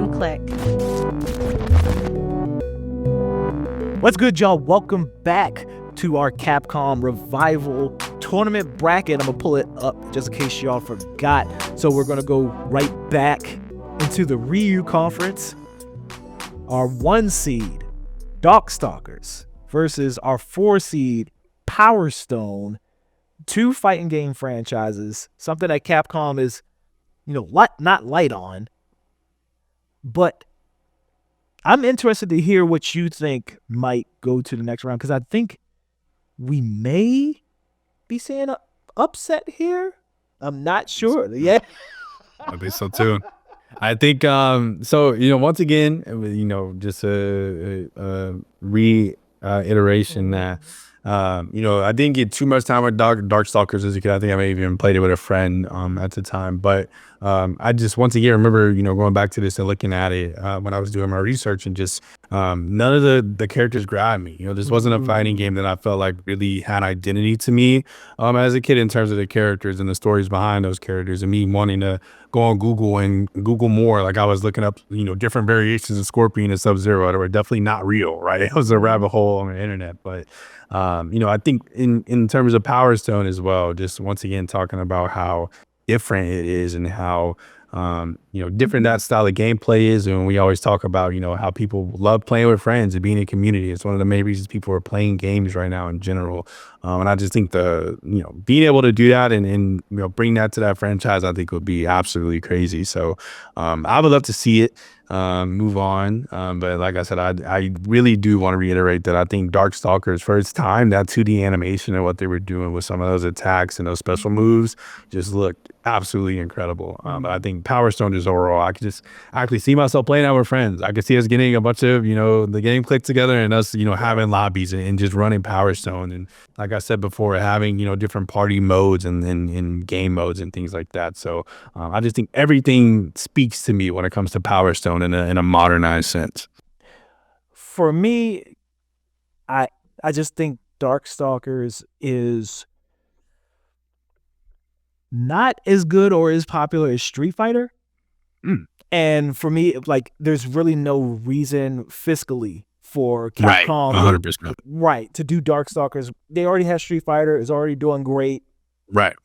Game Clique. What's good, y'all? Welcome back to our Capcom Revival Tournament Bracket. I'm going to pull it up just in case y'all forgot. So we're going to go right back into the Ryu Conference. Our 1 seed, Darkstalkers, versus our 4 seed, Power Stone. 2 fighting game franchises, something that Capcom is, not light on. But I'm interested to hear what you think might go to the next round, because I think we may be seeing an upset here. I'm not sure. Yeah. I think so too. I think once again, just a reiteration that I didn't get too much time with Darkstalkers as a kid. I think I may have even played it with a friend at the time. But I just once again remember going back to this and looking at it when I was doing my research, and just none of the characters grabbed me. This wasn't a fighting game that I felt like really had identity to me as a kid in terms of the characters and the stories behind those characters, and me wanting to go on Google and Google more. Like I was looking up different variations of Scorpion and Sub-Zero that were definitely not real, right? It was a rabbit hole on the internet. But I think in terms of Power Stone as well, just once again talking about how different it is and how different that style of gameplay is. And we always talk about how people love playing with friends and being in community. It's one of the main reasons people are playing games right now in general. And I just think being able to do that and bring that to that franchise, I think would be absolutely crazy. So I would love to see it move on. But like I said, I really do want to reiterate that I think Darkstalkers, for its time, that 2D animation and what they were doing with some of those attacks and those special moves just looked absolutely incredible. But I think Power Stone is overall, I could just actually see myself playing out with friends. I could see us getting a bunch of, the Game Clique together and us, having lobbies and just running Power Stone. And like I said before, having, different party modes and game modes and things like that. So I just think everything speaks to me when it comes to Power Stone in a modernized sense. For me, I just think Darkstalkers is not as good or as popular as Street Fighter. And for me, like, there's really no reason fiscally for Capcom, right, 100%, right, to do Darkstalkers. They already have Street Fighter; it's already doing great. Right.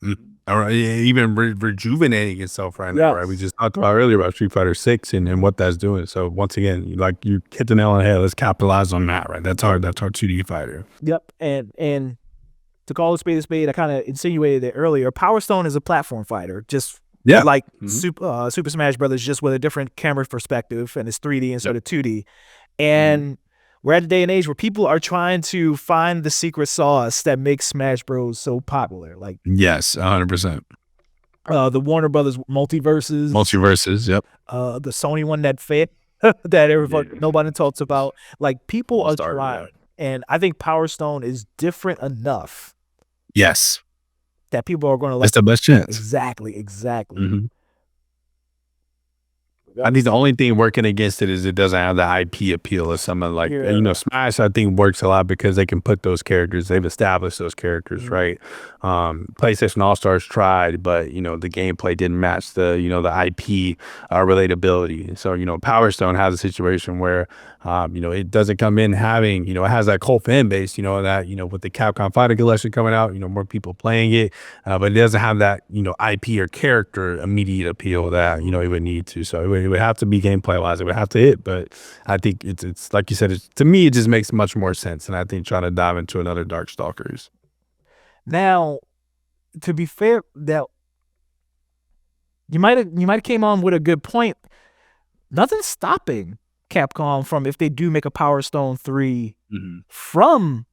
Or even rejuvenating itself right now. Right. We just talked about earlier about Street Fighter 6 and what that's doing. So once again, like you hit the nail on the head. Let's capitalize on that. Right. That's our 2D fighter. Yep. And to call a spade, I kind of insinuated it earlier. Power Stone is a platform fighter, just like Super Smash Brothers, just with a different camera perspective, and it's 3D instead of 2D. And we're at a day and age where people are trying to find the secret sauce that makes Smash Bros. So popular. Like, yes, 100%. The Warner Brothers multiverses. Yep. The Sony one that failed, that nobody talks about. Like, people are trying, and I think Power Stone is different enough. Yes. That people are going to like. That's the best chance. Exactly. I think the only thing working against it is it doesn't have the IP appeal of something like, Smash, I think, works a lot because they can put those characters, they've established those characters, right? PlayStation All-Stars tried, but, the gameplay didn't match the IP relatability. So, Power Stone has a situation where, it doesn't come in having, it has that cult fan base, that, with the Capcom Fighter Collection coming out, more people playing it, but it doesn't have that, IP or character immediate appeal that, it would need to. So it would have to be gameplay wise, it would have to hit. But I think it's like you said, to me, it just makes much more sense. And I think trying to dive into another Darkstalkers. Now, to be fair, that you might have came on with a good point. Nothing's stopping Capcom from, if they do make a Power Stone 3, from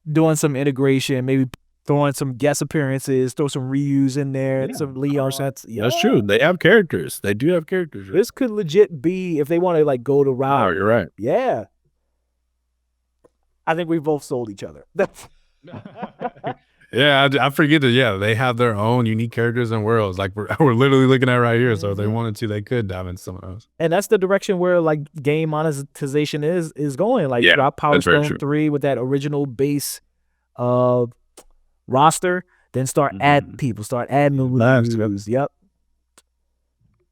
doing some integration, maybe throwing some guest appearances, throw some Ryus in there, some Leon sets. That's true. They have characters. They do have characters. This could legit be, if they want to like go to route. Oh, you're right. Yeah. I think we both sold each other. Yeah, I forget that. Yeah, they have their own unique characters and worlds. Like we're literally looking at right here. So if they wanted to, they could dive into someone else. And that's the direction where like game monetization is going. Like drop Power Stone 3 with that original base roster, then start adding people, start adding the reviews. Yep.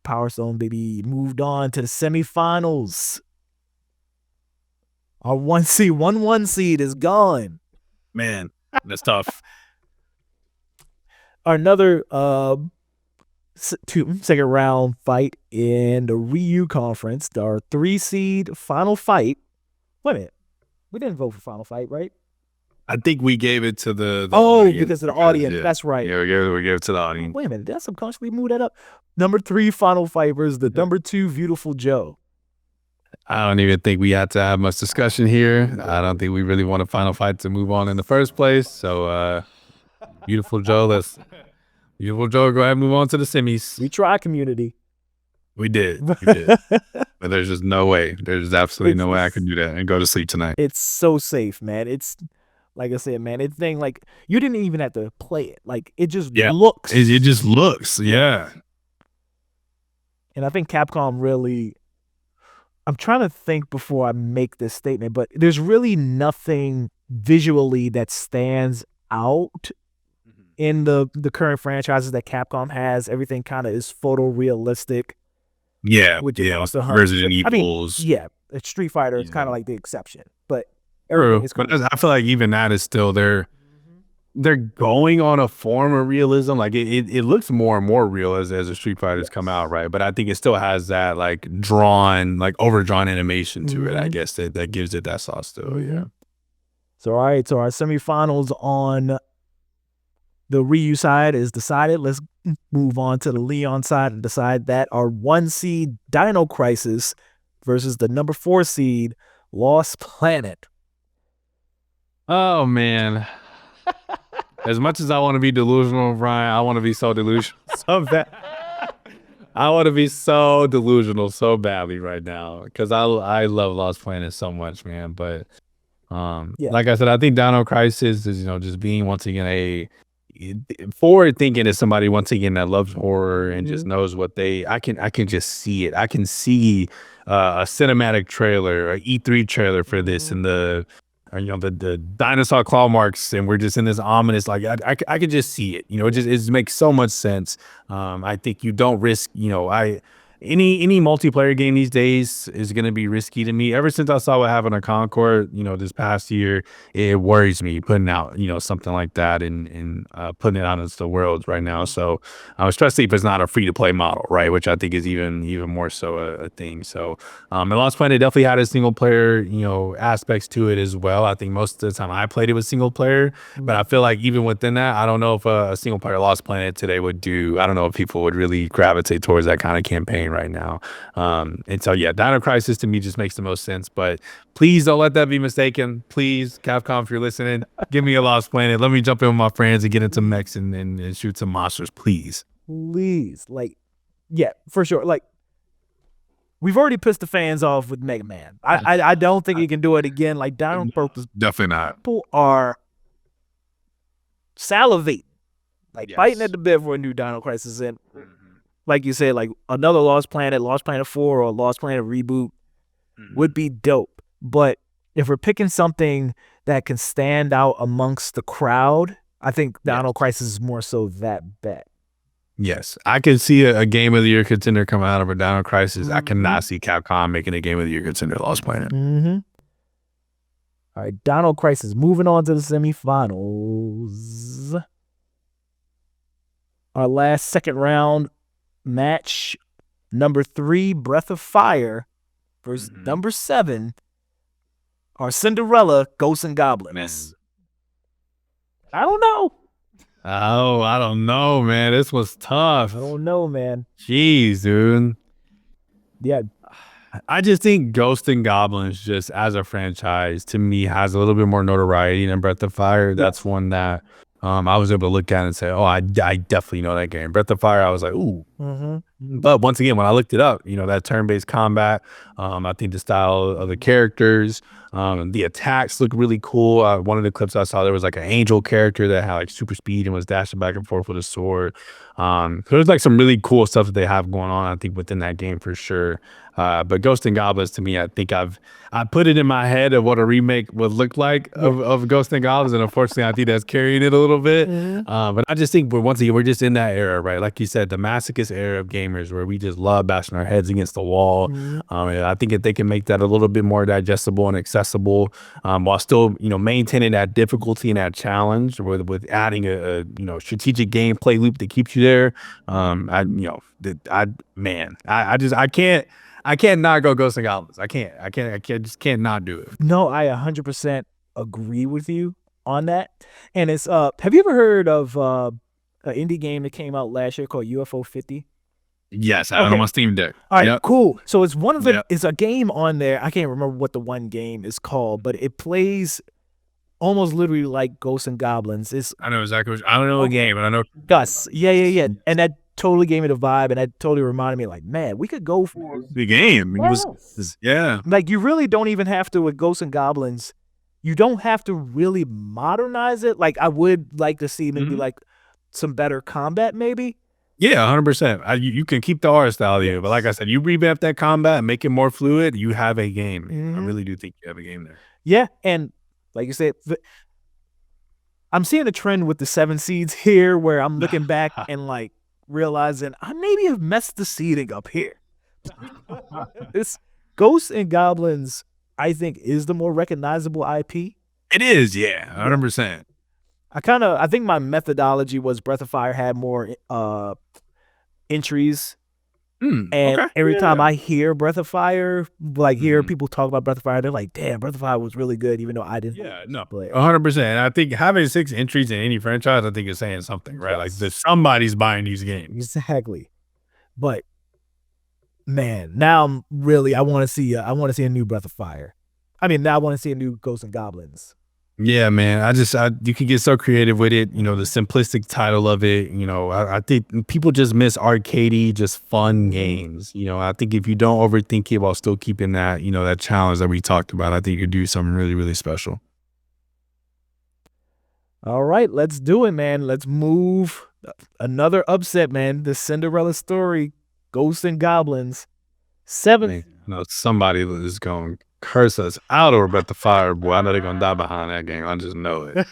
Power Stone, baby. Moved on to the semifinals. Our 1 seed is gone. Man, that's tough. Another second round fight in the Ryu Conference. Our 3 seed final fight. Wait a minute. We didn't vote for final fight, right? I think we gave it to the audience, because of the audience. Yeah. That's right. Yeah, we gave it to the audience. Wait a minute. Did I subconsciously move that up? Number 3 final fight versus the number 2 Beautiful Joe. I don't even think we had to have much discussion here. I don't think we really want a final fight to move on in the first place. So, Beautiful Joe, go ahead and move on to the semis. We tried, community. We did. But there's just no way. There's absolutely no way I could do that and go to sleep tonight. It's so safe, man. It's like I said, man. It's thing like you didn't even have to play it. Like it just looks. It just looks, yeah. And I think Capcom really. I'm trying to think before I make this statement, but there's really nothing visually that stands out in the current franchises that Capcom has. Everything kind of is photorealistic. Yeah, Resident Evils. Street Fighter is kind of like the exception, but true. But I feel like even that is still they're going on a form of realism. Like it looks more and more real as the Street Fighters come out, right? But I think it still has that like overdrawn animation to it. I guess that gives it that sauce still. Yeah. So all right, so our semifinals on the Ryu side is decided. Let's move on to the Leon side and decide that our 1 seed Dino Crisis versus the number 4 seed Lost Planet. Oh man. As much as I want to be delusional, Brian, I want to be so delusional so bad. I want to be so delusional so badly right now because I love Lost Planet so much, man. But like I said, I think Dino Crisis is just being once again forward thinking as somebody once again that loves horror and just knows what I can just see it. I can see a cinematic trailer, an E3 trailer for this, and the dinosaur claw marks, and we're just in this ominous, like I could just see it. It makes so much sense. I think you don't risk, any multiplayer game these days is going to be risky to me. Ever since I saw what happened at Concord, this past year, it worries me putting out, something like that and putting it out into the world right now. So especially if it's not a free to play model, right? Which I think is even more so a thing. So and Lost Planet definitely had a single player, aspects to it as well. I think most of the time I played it with single player, but I feel like even within that, I don't know if a single player Lost Planet today would do. I don't know if people would really gravitate towards that kind of campaign right now. And so Dino Crisis to me just makes the most sense, but please don't let that be mistaken. Please, Capcom, if you're listening, give me a Lost Planet. Let me jump in with my friends and get into mechs and shoot some monsters, please. For sure. Like, we've already pissed the fans off with Mega Man. I don't think he can do it again. Like, Dino Purpose, definitely not. People are salivating, biting at the bit for a new Dino Crisis. And like you said, like another Lost Planet 4 or Lost Planet reboot would be dope. But if we're picking something that can stand out amongst the crowd, I think Dino Crisis is more so that bet. Yes, I can see a Game of the Year contender coming out of a Dino Crisis. I cannot see Capcom making a Game of the Year contender Lost Planet. All right, Dino Crisis. Moving on to the semifinals. Our last second round match, number 3 Breath of Fire versus number 7 our Cinderella Ghosts and Goblins. I don't know. Oh, I don't know, man. This was tough. I don't know, man. Jeez, dude. Yeah. I just think Ghosts and Goblins, just as a franchise, to me has a little bit more notoriety than Breath of Fire. That's one that I was able to look at and say, oh, I definitely know that game. Breath of Fire, I was like, ooh. But once again, when I looked it up, that turn-based combat, I think the style of the characters, the attacks look really cool. One of the clips I saw, there was like an angel character that had like super speed and was dashing back and forth with a sword. So there's like some really cool stuff that they have going on, I think, within that game for sure. But Ghosts and Goblins, to me, I think I put it in my head of what a remake would look like of Ghosts and Goblins, and unfortunately, I think that's carrying it a little bit. But I just think we're just in that era, right? Like you said, the masochist era of gaming. gamers where we just love bashing our heads against the wall. And I think if they can make that a little bit more digestible and accessible, while still, maintaining that difficulty and that challenge with adding a strategic gameplay loop that keeps you there. I can't not go Ghosts and Goblins. I just can't not do it. No, I 100% agree with you on that. And it's have you ever heard of an indie game that came out last year called UFO 50? Yes, I don't want Steam Deck. All right, cool. So it's one of the it's a game on there. I can't remember what the one game is called, but it plays almost literally like Ghosts and Goblins. I know exactly. I don't know the game, but I know Gus. Yeah. And that totally gave me the vibe, and that totally reminded me, like, man, we could go for the game. It was like, you really don't even have to with Ghosts and Goblins. You don't have to really modernize it. Like, I would like to see maybe like some better combat, maybe. Yeah, 100%. You can keep the art style there, but like I said, you revamp that combat and make it more fluid, you have a game. I really do think you have a game there. Yeah, and like you said, I'm seeing a trend with the 7 seeds here where I'm looking back and like realizing I maybe have messed the seeding up here. This Ghosts and Goblins, I think, is the more recognizable IP. It is, yeah, 100%. I think my methodology was Breath of Fire had more entries. And every time I hear Breath of Fire, like hear people talk about Breath of Fire, they're like, damn, Breath of Fire was really good, even though I didn't play it. 100%. I think having 6 entries in any franchise, I think is saying something, right? Like that somebody's buying these games. Exactly. But man, now I'm really, I want to see a new Breath of Fire. I mean, now I want to see a new Ghosts and Goblins. Yeah, man. You can get so creative with it. The simplistic title of it. I think people just miss arcadey, just fun games. I think if you don't overthink it while still keeping that, that challenge that we talked about, I think you could do something really, really special. All right, let's do it, man. Let's move. Another upset, man. The Cinderella story, Ghosts and Goblins. 7th. Somebody is going to curse us out over Breath of Fire, boy. I know they're going to die behind that game. I just know it.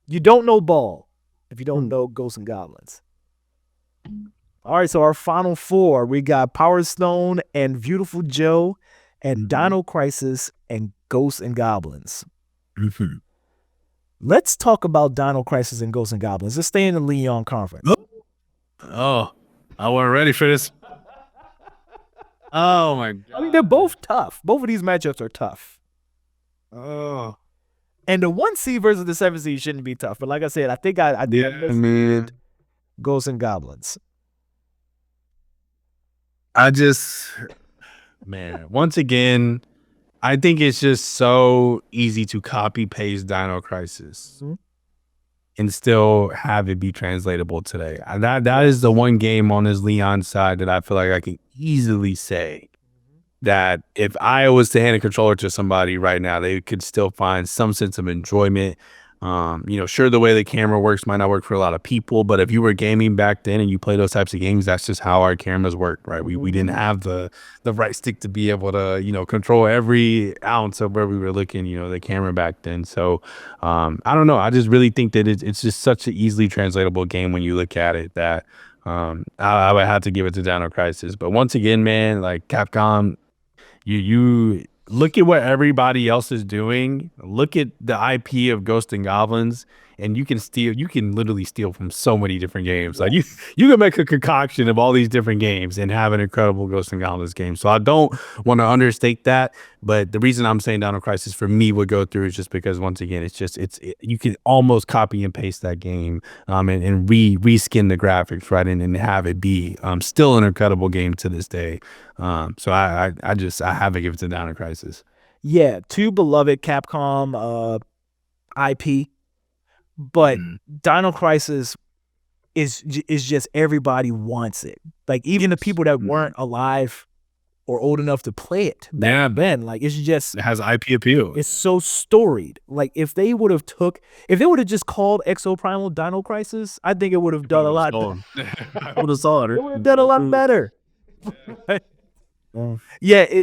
You don't know ball if you don't know Ghosts and Goblins. All right, so our final 4, we got Power Stone and Beautiful Joe and Dino Crisis and Ghosts and Goblins. Let's talk about Dino Crisis and Ghosts and Goblins. Let's stay in the Leon conference. Oh, I wasn't ready for this. Oh my God. I mean, they're both tough. Both of these matchups are tough. Oh. And the 1 seed versus the 7 seed shouldn't be tough. But like I said, I think I missed Ghosts and Goblins. Once again, I think it's just so easy to copy paste Dino Crisis and still have it be translatable today. That is the one game on this Leon side that I feel like I can easily say that if I was to hand a controller to somebody right now, they could still find some sense of enjoyment. Sure, the way the camera works might not work for a lot of people, but if you were gaming back then and you play those types of games, that's just how our cameras work, right? We didn't have the right stick to be able to, control every ounce of where we were looking, the camera back then. So I don't know. I just really think that it's just such an easily translatable game when you look at it that I would have to give it to Dino Crisis. But once again, man, like Capcom, you look at what everybody else is doing. Look at the IP of Ghosts and Goblins, and you can literally steal from so many different games. Like you can make a concoction of all these different games and have an incredible Ghosts and Goblins game. So I don't want to understate that, but the reason I'm saying Dino Crisis for me would go through is just because once again, you can almost copy and paste that game and reskin the graphics, right, and have it be still an incredible game to this day. So I have to give it to Dino Crisis. Yeah, 2 beloved Capcom IP, but Dino Crisis is just everybody wants it. Like even the people that weren't alive or old enough to play it back then, like it has IP appeal. It's so storied. Like if they would have just called Exo Primal Dino Crisis, I think it would have done a lot. I would have saw it. It would have done a lot better. Yeah,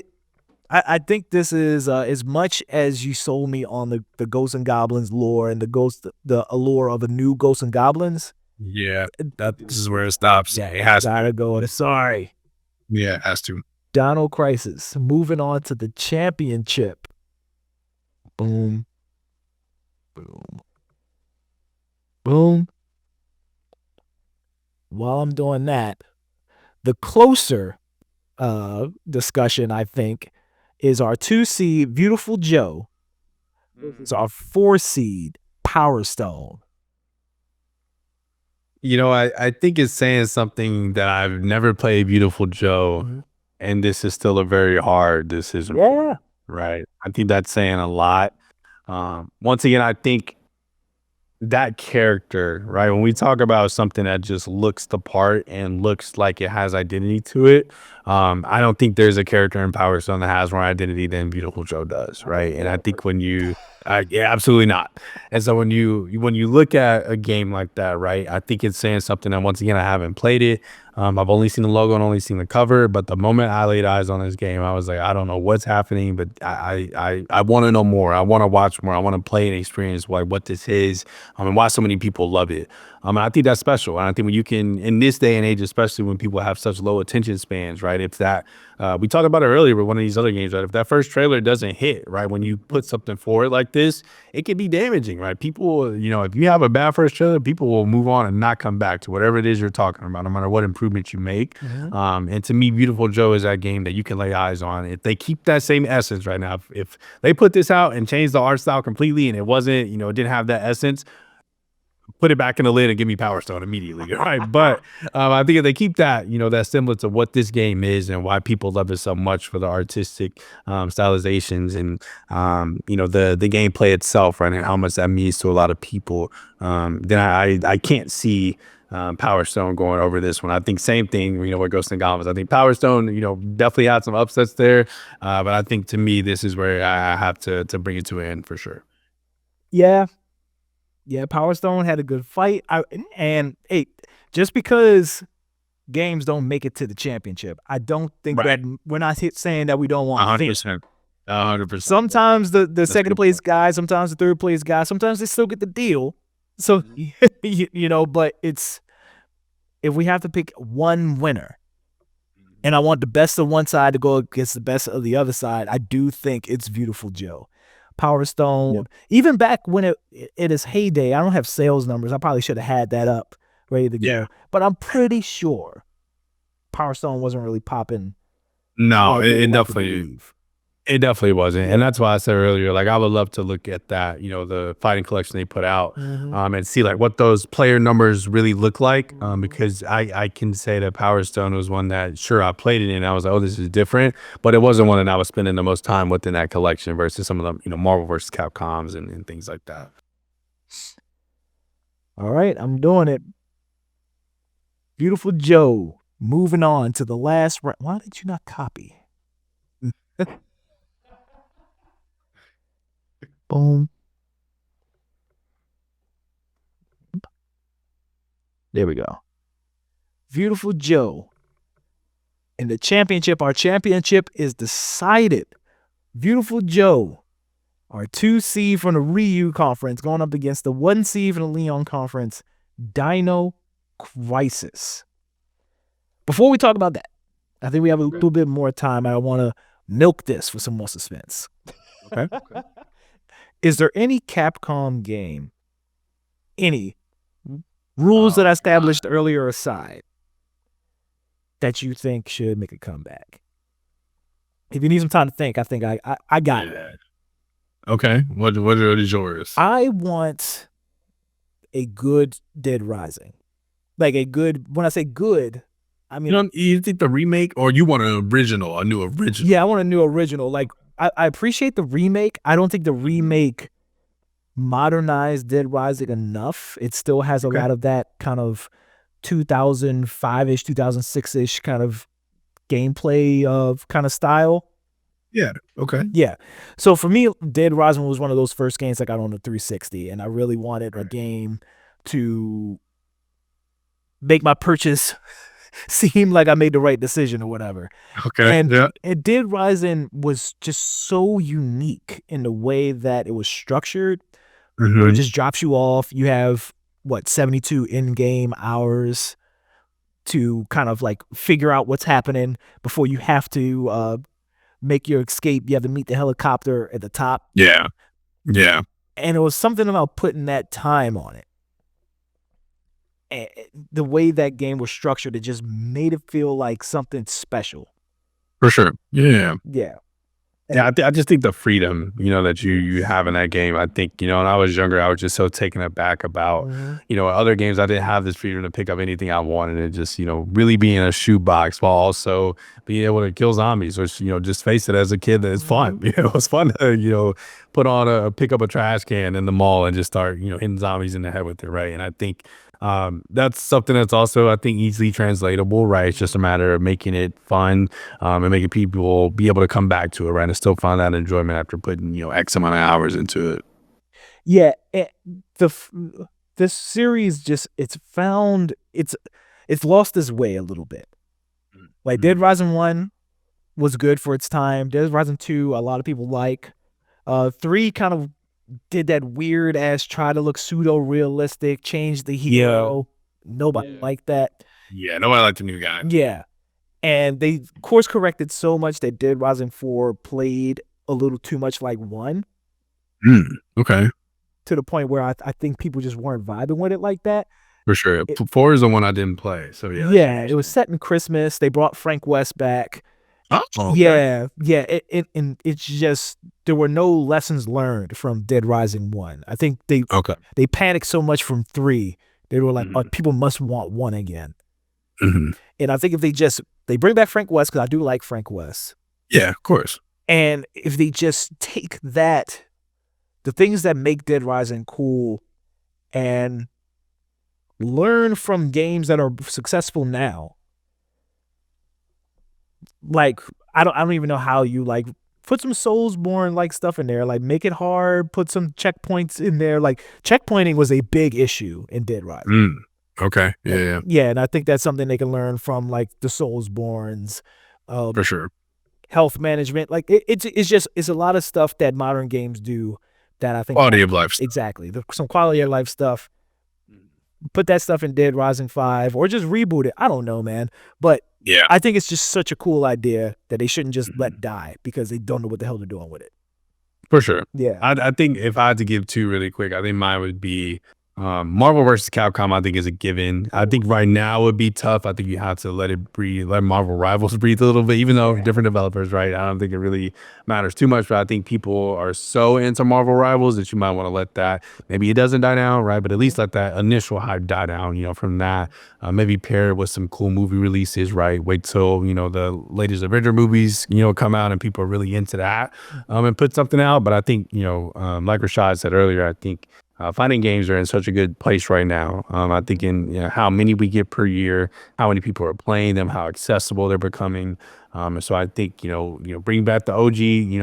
I think this is as much as you sold me on the Ghosts and Goblins lore and the allure of a new Ghosts and Goblins. Yeah, this is where it stops. Yeah, It has to. gotta go. Sorry. Yeah, it has to. Dino Crisis. Moving on to the championship. Boom. Boom. Boom. While I'm doing that, the closer discussion, I think, is our 2 seed Beautiful Joe versus our 4 seed Power Stone. You know, I think it's saying something that I've never played Beautiful Joe, and this is still a very hard decision. Yeah. Right. I think that's saying a lot. Once again, I think that character, right? When we talk about something that just looks the part and looks like it has identity to it, I don't think there's a character in Power Stone that has more identity than Beautiful Joe does, right? And I think when you, yeah, absolutely not. And so when you look at a game like that, right? I think it's saying something that once again I haven't played it. I've only seen the logo and only seen the cover, but the moment I laid eyes on this game, I was like, I don't know what's happening, but I want to know more. I want to watch more. I want to play and experience like what this is, and why so many people love it. And I think that's special. And I think when you can, in this day and age, especially when people have such low attention spans, right? If that, we talked about it earlier with one of these other games, right? If that first trailer doesn't hit, right? When you put something forward like this, it can be damaging, right? People, you know, if you have a bad first trailer, people will move on and not come back to whatever it is you're talking about, no matter what improvements you make. And to me, Beautiful Joe is that game that you can lay eyes on. If they keep that same essence right now, if they put this out and change the art style completely and it wasn't, you know, it didn't have that essence, put it back in the lid and give me Power Stone immediately, right? But I think if they keep that, you know, that semblance of what this game is and why people love it so much for the artistic stylizations and you know, the gameplay itself, right, and how much that means to a lot of people, then I can't see Power Stone going over this one. I think same thing, you know, with Ghosts and Goblins. I think Power Stone, you know, definitely had some upsets there, but I think to me this is where I have to bring it to an end for sure. Yeah. Yeah, Power Stone had a good fight. And hey, just because games don't make it to the championship, I don't think that we're not saying that we don't want 100%. 100%. Sometimes the second place guy, sometimes the third place guy, sometimes they still get the deal. So you know, but it's if we have to pick one winner, and I want the best of one side to go against the best of the other side, I do think it's Beautiful Joe. Power Stone, even back when it is heyday, I don't have sales numbers. I probably should have had that up ready to go. But I'm pretty sure Power Stone wasn't really popping. No, it definitely wasn't. And that's why I said earlier, like I would love to look at that, you know, the fighting collection they put out, and see like what those player numbers really look like. Because I can say that Power Stone was one that sure I played it in and I was like, oh, this is different, but it wasn't one that I was spending the most time within that collection versus some of them, you know, Marvel versus Capcoms and things like that. All right, I'm doing it. Beautiful Joe. Moving on to the last round. Why did you not copy? Boom. There we go. Beautiful Joe. In the championship, our championship is decided. Beautiful Joe, our 2 seed from the Ryu Conference, going up against the 1 seed from the Leon Conference, Dino Crisis. Before we talk about that, I think we have a little bit more time. I want to milk this for some more suspense. Okay. Is there any Capcom game, any rules that I established earlier aside, that you think should make a comeback? If you need some time to think, I think I got it. Okay. What is yours? I want a good Dead Rising. Like a good, when I say good, I mean, you think the remake or you want an original, a new original? Yeah, I want a new original. Like I appreciate the remake. I don't think the remake modernized Dead Rising enough. It still has a lot of that kind of 2005-ish, 2006-ish kind of gameplay of kind of style. Yeah. Okay. Yeah. So for me, Dead Rising was one of those first games I got on the 360, and I really wanted a game to make my purchase seem like I made the right decision or whatever. Okay. And Dead Rising was just so unique in the way that it was structured. It just drops you off. You have what, 72 in-game hours to kind of like figure out what's happening before you have to make your escape. You have to meet the helicopter at the top. Yeah. Yeah. And it was something about putting that time on it. And the way that game was structured, it just made it feel like something special. For sure. Yeah. Yeah. Yeah, I just think the freedom, that you have in that game. I think, when I was younger, I was just so taken aback about, other games. I didn't have this freedom to pick up anything I wanted and just, really be in a shoebox while also being able to kill zombies, which, just face it, as a kid, that it's fun. It's fun to, pick up a trash can in the mall and just start, hitting zombies in the head with it, right? And I think that's something that's also, I think, easily translatable, right? It's just a matter of making it fun, and making people be able to come back to it, right? And still find that enjoyment after putting, X amount of hours into it. Yeah, this series just it's lost its way a little bit. Like Dead Rising 1 was good for its time. Dead Rising 2, a lot of people like. 3 kind of did that weird ass try to look pseudo realistic, change the hero. Nobody liked that. Yeah, nobody liked the new guy. Yeah. And they course corrected so much that Dead Rising 4 played a little too much like 1. Okay. To the point where I think people just weren't vibing with it like that. For sure. 4 is the one I didn't play. So yeah. Yeah, it was set in Christmas. They brought Frank West back. Oh, okay. Yeah. And it's just there were no lessons learned from Dead Rising 1. I think they panicked so much from 3. They were like, oh, people must want 1 again. And I think if they bring back Frank West, because I do like Frank West. Yeah, of course. And if they just take the things that make Dead Rising cool and learn from games that are successful now. Like, I don't even know how you like put some Soulsborne like stuff in there, like make it hard, put some checkpoints in there. Like checkpointing was a big issue in Dead Rising. Okay. Yeah. Yeah, and I think that's something they can learn from like the Soulsborns. For sure. Health management. Like it's a lot of stuff that modern games do that I think quality of life. Exactly. Some quality of life stuff. Put that stuff in Dead Rising 5 or just reboot it. I don't know, man. But yeah, I think it's just such a cool idea that they shouldn't just let die because they don't know what the hell they're doing with it. For sure. Yeah. I think if I had to give 2 really quick, I think mine would be Marvel versus Capcom. I think is a given. I think right now would be tough. I think you have to let it breathe, let Marvel Rivals breathe a little bit, even though different developers, right? I don't think it really matters too much, but I think people are so into Marvel Rivals that you might want to let that, maybe it doesn't die down, right? But at least let that initial hype die down, from that, maybe pair it with some cool movie releases, right? Wait till, the latest Avenger movies, come out and people are really into that, and put something out. But I think, like Rashad said earlier, I think fighting games are in such a good place right now. I think in how many we get per year, how many people are playing them, how accessible they're becoming. And so I think, bring back the OG,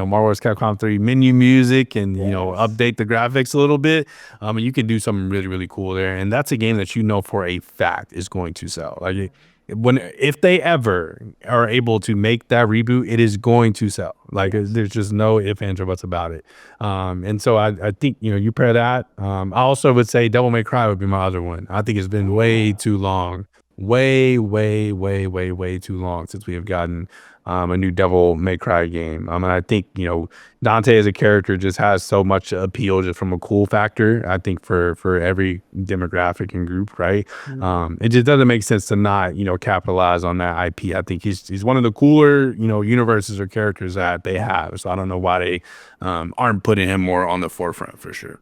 Marvel vs. Capcom 3 menu music and, update the graphics a little bit. And you can do something really, really cool there. And that's a game that for a fact is going to sell. Like if they ever are able to make that reboot, it is going to sell. Like there's just no ifs, ands, or buts about it. And so I think, you pair that. I also would say Devil May Cry would be my other one. I think it's been way too long. Way too long since we have gotten a new Devil May Cry game. And I think, Dante as a character just has so much appeal just from a cool factor, I think for every demographic and group, right? It just doesn't make sense to not, capitalize on that IP. I think he's one of the cooler, universes or characters that they have. So I don't know why they aren't putting him more on the forefront for sure.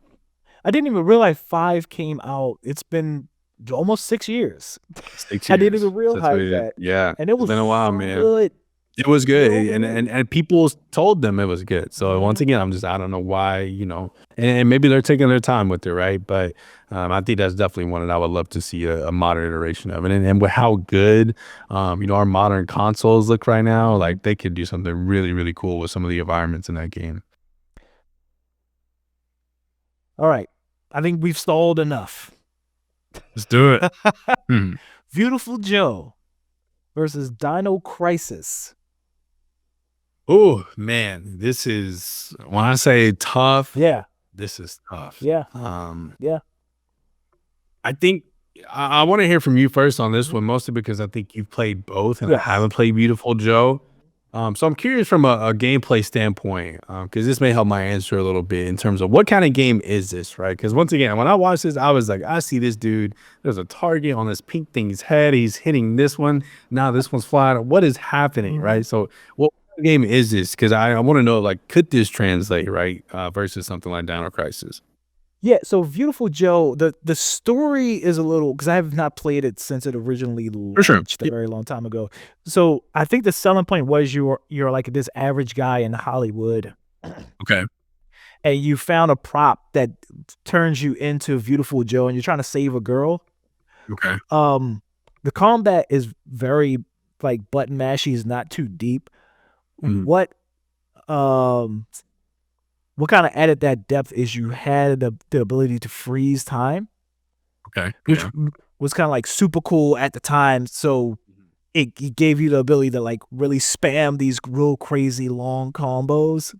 I didn't even realize 5 came out. It's been almost 6 years. 6 years. I didn't even realize that. Yeah. And it was been a while, man. Good. It was good. And people told them it was good. So once again, I don't know why, and maybe they're taking their time with it, right? But I think that's definitely one that I would love to see a modern iteration of. And with how good, our modern consoles look right now, like they could do something really, really cool with some of the environments in that game. All right. I think we've stalled enough. Let's do it. Beautiful Joe versus Dino Crisis. Oh man, this is when I say tough. Yeah, this is tough. Yeah. I I think I want to hear from you first on this one, mostly because I think you've played both, and I Yes. haven't played Beautiful Joe. So I'm curious from a gameplay standpoint, because this may help my answer a little bit in terms of what kind of game is this, right? Because once again, when I watched this, I was like, I see this dude. There's a target on this pink thing's head. He's hitting this one. Now this one's flying. What is happening, right? So what game is this? Because I want to know, like, could this translate, right, versus something like Dino Crisis? Yeah, so Beautiful Joe, the story is a little, because I have not played it since it originally For sure. launched a very long time ago. So I think the selling point was you're like this average guy in Hollywood, Okay. and you found a prop that turns you into Beautiful Joe, and you're trying to save a girl. Okay. The combat is very like button mashy, is not too deep. Mhm. What kind of added that depth is you had the ability to freeze time, Okay. which Yeah. was kind of like super cool at the time. So it gave you the ability to like really spam these real crazy long combos.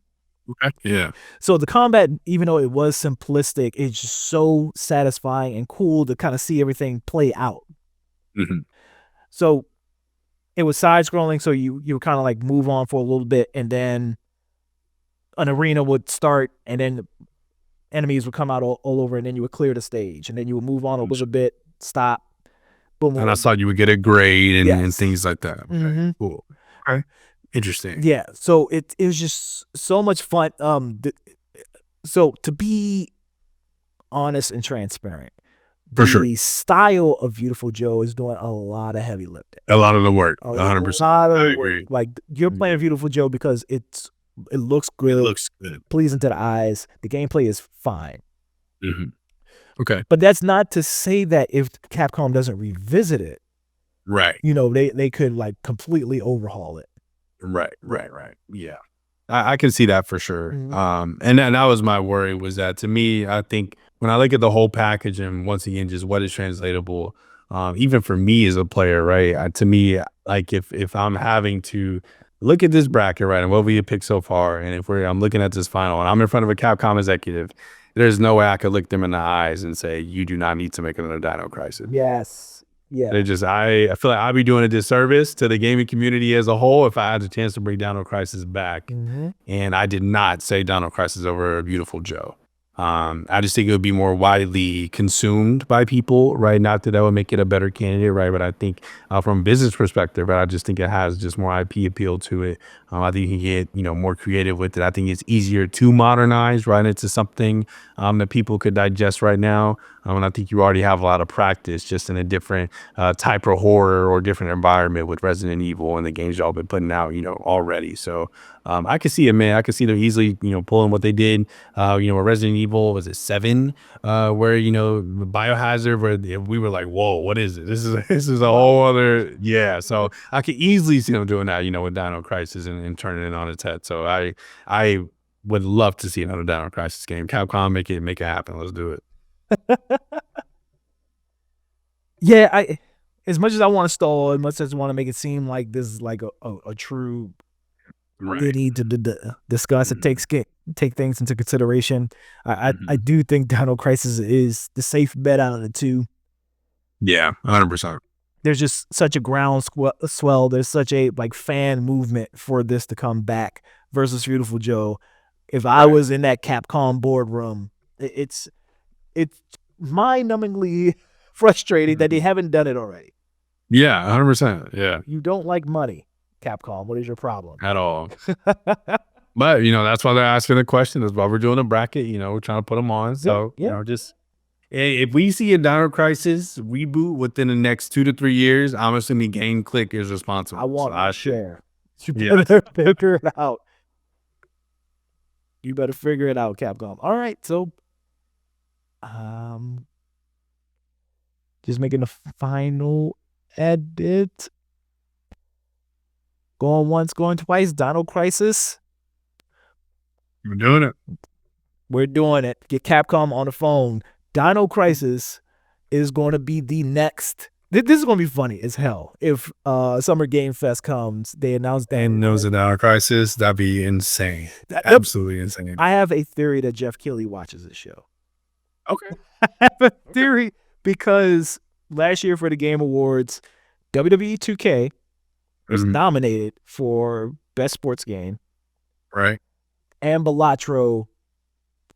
Okay. Yeah. So the combat, even though it was simplistic, it's just so satisfying and cool to kind of see everything play out. Mhm. So it was side scrolling, so you would kind of like move on for a little bit, and then an arena would start, and then enemies would come out all over, and then you would clear the stage, and then you would move on a little bit, stop, boom, And I boom. saw you would get a grade and Yes. things like that. Okay. Mhm. Cool. Okay. Interesting. Yeah, so it was just so much fun. So to be honest and transparent, For sure. the style of Beautiful Joe is doing a lot of heavy lifting. A lot of the work. A 100%. lot of I the work. agree. Like you're playing Beautiful Joe because it looks It good, looks good. pleasing to the eyes. The gameplay is fine. Mhm. Okay. But that's not to say that if Capcom doesn't revisit it, Right. they could like completely overhaul it. Right. Yeah. I can see that for sure. Mhm. And that was my worry, was that, to me, I think when I look at the whole package and once again, just what is translatable, even for me as a player, right? To me, like if I'm having to look at this bracket, right, and what we have picked so far, and if I'm looking at this final and I'm in front of a Capcom executive, there's no way I could look them in the eyes and say, you do not need to make another Dino Crisis. Yes. Yeah. They just, I feel like I'd be doing a disservice to the gaming community as a whole if I had the chance to bring Dino Crisis back. And I did not say Dino Crisis over Beautiful Joe. I just think it would be more widely consumed by people, right? Not that would make it a better candidate, right? But I think from a business perspective, I just think it has just more IP appeal to it. I think you can get, more creative with it. I think it's easier to modernize, right, into something that people could digest right now. And I think you already have a lot of practice just in a different type of horror or different environment with Resident Evil and the games y'all been putting out, already. So I could see it, man. I could see they're easily, pulling what they did, with Resident Evil, was it 7, where, Biohazard, where we were like, whoa, what is it? This is a whole other, yeah. So I could easily see them doing that, with Dino Crisis and turning it on its head. So I would love to see another Dino Crisis game. Capcom, make it happen. Let's do it. Yeah, as much as I want to stall, as much as I want to make it seem like this is like a true we need to discuss and take things into consideration. I do think Dino Crisis is the safe bet out of the two. Yeah, 100%. There's just such a groundswell. There's such a like fan movement for this to come back versus Beautiful Joe. If I was in that Capcom boardroom, it's mind-numbingly frustrating that they haven't done it already. Yeah, 100%. Yeah, You don't like money, Capcom. What is your problem? at all. But that's why they're asking the question. That's why we're doing a bracket. We're trying to put them on. So yeah. just if we see a Dino Crisis reboot within the next 2 to 3 years, I'm assuming Game Clique is responsible. I want so I share. You Yeah. better figure it out. You better figure it out, Capcom. All right, so just making the final edit. Going once, going twice. Dino Crisis. We're doing it. We're doing it. Get Capcom on the phone. Dino Crisis is going to be the next. This is going to be funny as hell. If Summer Game Fest comes, they announce that. And knows a Dino Crisis, that'd be insane. Absolutely insane. I have a theory that Jeff Keighley watches this show. Okay. I have a theory because last year for the Game Awards, WWE 2K was nominated for Best Sports Game. Right. And Balatro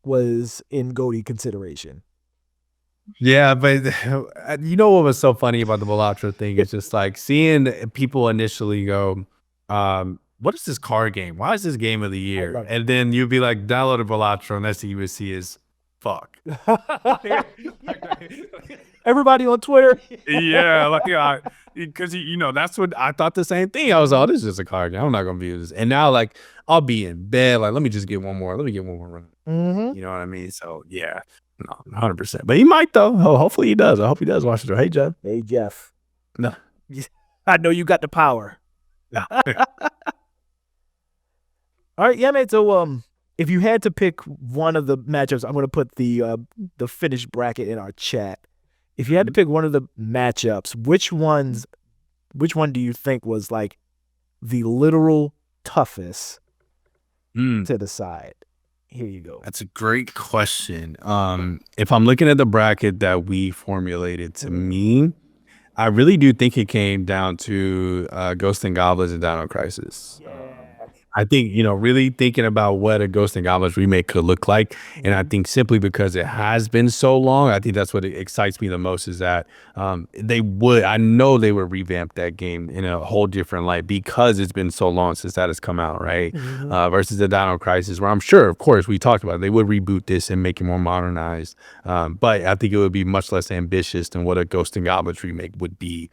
was in GOTY consideration. Yeah, but you know what was so funny about the Balatro thing? It's just like seeing people initially go, what is this card game? Why is this game of the year? And then you'd be like, download a Balatro, and that's what you would see is fuck. Everybody on Twitter. Yeah, like because you know that's what I thought the same thing. I was like, oh, this is just a card game. I'm not gonna be this. And now like I'll be in bed, like let me just get one more. Let me get one more run. You know what I mean? So yeah, no, 100%. But he might though. Hopefully he does. I hope he does watch it. Hey Jeff. Hey Jeff. No, I know you got the power. no. All right, yeah, man. So if you had to pick one of the matchups, I'm gonna put the finished bracket in our chat. If you had to pick one of the matchups, which one do you think was like the literal toughest to decide? Here you go. That's a great question. If I'm looking at the bracket that we formulated, to me, I really do think it came down to Ghosts and Goblins and Dino Crisis. Yeah. I think, you know, really thinking about what a Ghosts and Goblins remake could look like. And I think simply because it has been so long, I think that's what excites me the most is that I know they would revamp that game in a whole different light because it's been so long since that has come out, right? Versus the Dino Crisis, where I'm sure, of course, we talked about it, they would reboot this and make it more modernized. But I think it would be much less ambitious than what a Ghosts and Goblins remake would be.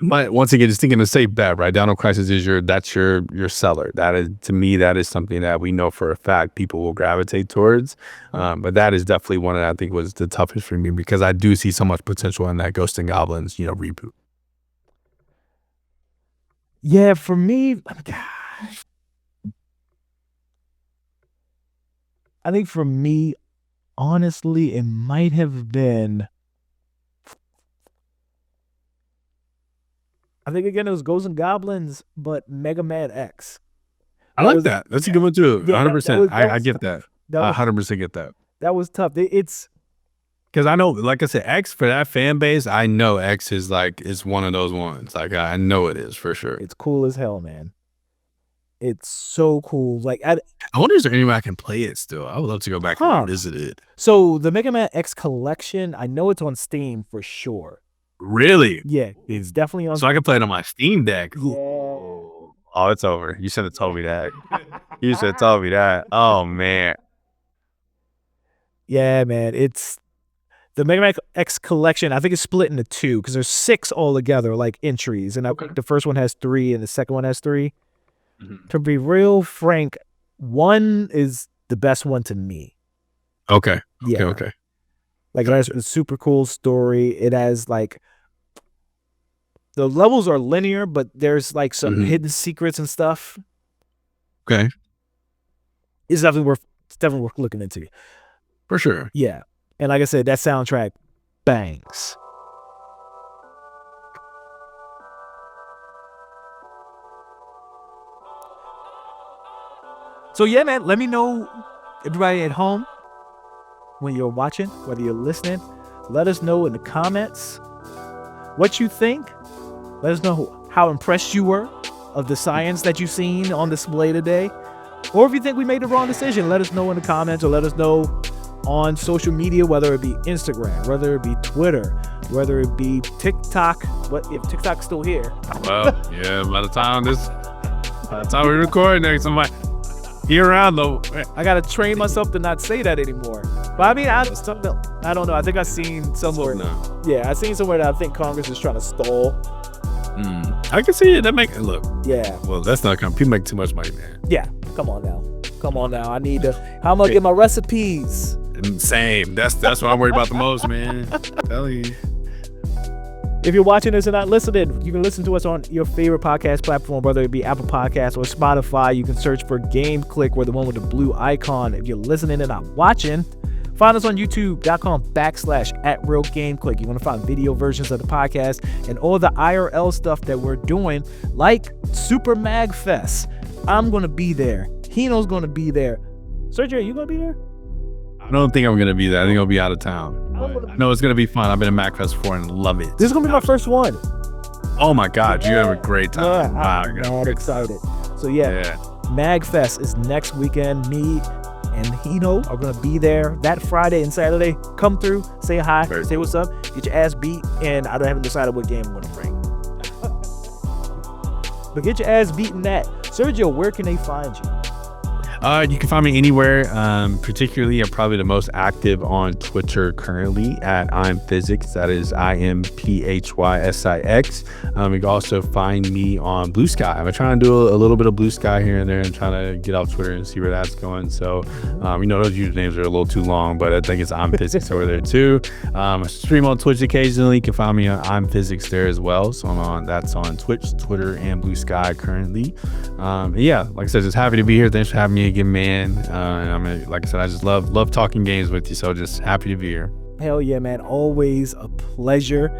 But once again, just thinking a safe bet, right? Dino Crisis is your seller. That is, to me, that is something that we know for a fact people will gravitate towards. But that is definitely one that I think was the toughest for me because I do see so much potential in that Ghosts and Goblins, you know, reboot. Yeah, for me, I think for me, honestly, it might have been. I think again it was Ghosts and Goblins, but Mega Man X. I like that. That's a good one too. 100%. I get that. I 100% get that. That was tough. It's because I know, like I said, X for that fan base. I know X is one of those ones. Like I know it is for sure. It's cool as hell, man. It's so cool. Like I wonder is there any way I can play it still? I would love to go back and visit it. So the Mega Man X collection, I know it's on Steam for sure. Really? Yeah, it's definitely on. So I can play it on my Steam Deck. Yeah. Oh, it's over. You should have told me that. You should have told me that. Oh man. Yeah, man. It's the Mega Man X collection. I think it's split into two because there's 6 altogether, like entries, and I think the first one has 3 and the second one has 3. To be real frank, 1 is the best one to me. Okay. Yeah. Okay. Like it has a super cool story. It has like the levels are linear, but there's like some hidden secrets and stuff. Okay. It's definitely worth looking into. For sure. Yeah. And like I said, that soundtrack bangs. So yeah, man, let me know, everybody at home, when you're watching, whether you're listening, let us know in the comments what you think. Let us know how impressed you were of the science that you've seen on display today. Or if you think we made the wrong decision, let us know in the comments or let us know on social media, whether it be Instagram, whether it be Twitter, whether it be TikTok. What if TikTok's still here? Well, yeah, by the time we record next, somebody here around though. I gotta train myself to not say that anymore. But I mean, I don't know. I think I've seen somewhere. Yeah, I've seen somewhere that I think Congress is trying to stall. I can see it. That make look. Yeah. Well, that's not coming. People make too much money, man. Yeah. Come on now. I need to. How am I gonna get my recipes? Same. That's what I'm worried about the most, man. Tell you. If you're watching this and not listening, you can listen to us on your favorite podcast platform, whether it be Apple Podcasts or Spotify. You can search for Game Clique, or the one with the blue icon. If you're listening and not watching, find us on youtube.com/@RealGameClique. You're going to find video versions of the podcast and all the IRL stuff that we're doing, like Super Mag Fest. I'm going to be there. Hino's going to be there. Sergio, are you going to be there? I don't think I'm going to be there. I think I'll be out of town. I know it's gonna be fun. I've been to MagFest before and love it. This is gonna be my first one. Oh my God, you have a great time. I'm mad excited. So yeah, MagFest is next weekend. Me and Hino are gonna be there that Friday and Saturday. Come through, say hi, say what's up, get your ass beat, and I haven't decided what game I'm gonna bring. But get your ass beat in that. Sergio, where can they find you? You can find me anywhere. Particularly, I'm probably the most active on Twitter currently at I'm Physics. That is IMPHYSIX. You can also find me on Blue Sky. I'm trying to do a little bit of Blue Sky here and there and trying to get off Twitter and see where that's going. So, those usernames are a little too long, but I think it's I'm Physics over there too. I stream on Twitch occasionally. You can find me on I'm Physics there as well. So that's on Twitch, Twitter, and Blue Sky currently. Like I said, just happy to be here. Thanks for having me again, man. Like I said, I just love talking games with you, so just happy to be here. Hell yeah, man. Always a pleasure.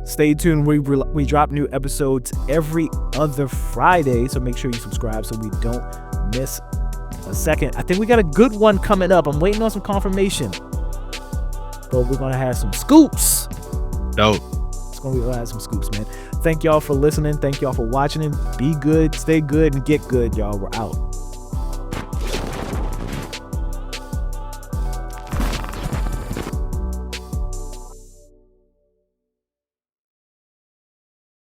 Stay tuned. We drop new episodes every other Friday, so make sure you subscribe so we don't miss a second. I think we got a good one coming up. I'm waiting on some confirmation, but we're gonna have some scoops. Dope. We're gonna have some scoops, man. Thank y'all for listening. Thank y'all for watching, and be good, stay good, and get good, y'all. We're out.